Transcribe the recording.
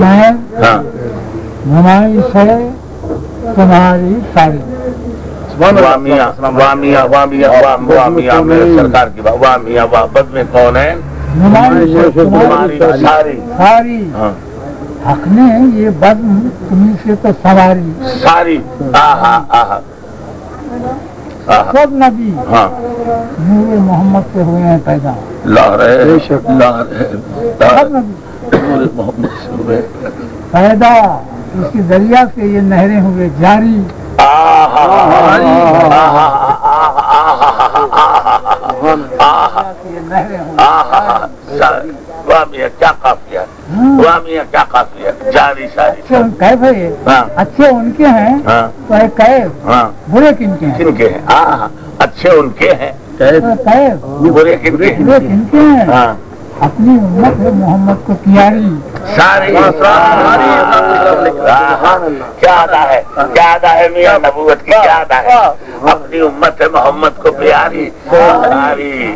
میں نمائش ہے تمہاری ساری. واہ میاں واہ میاں واہ میاں واہ میاں میرے سرکار کی واہ میاں واہ بد میں کون ہے؟ نمائش ہے تمہاری ساری ساری. ہاں حق نے یہ بزم تمہیں سے تو سواری. ساری آہا آہا آہا سب نبی ہاں نور محمد سے ہوئے ہیں پیدا. لاہرے لاہرے سب نبی نور محمد سے ہوئے پیدا. اس کے دریا سے یہ نہریں ہوئے جاری. آہا آہا یہ نہریں ہوئے آہا واہ میاں کیا قافیہ واہ میاں کیا قافیہ جاری ساری کیف ہے یہ. ہاں اچھے ان کے ہیں ہاں تو ہے کیف. ہاں برے کن کے ہیں؟ کن کے ہیں؟ آہا اچھے ان کے ہیں کیف برے کن کے ہیں؟ برے کن کے ہیں؟ ہاں اپنی امت ہے محمد کو پیاری. ساری کیا ادا ہے کیا ادا ہے میاں نبوت کی کیا ادا ہے؟ اپنی امت ہے محمد کو پیاری ساری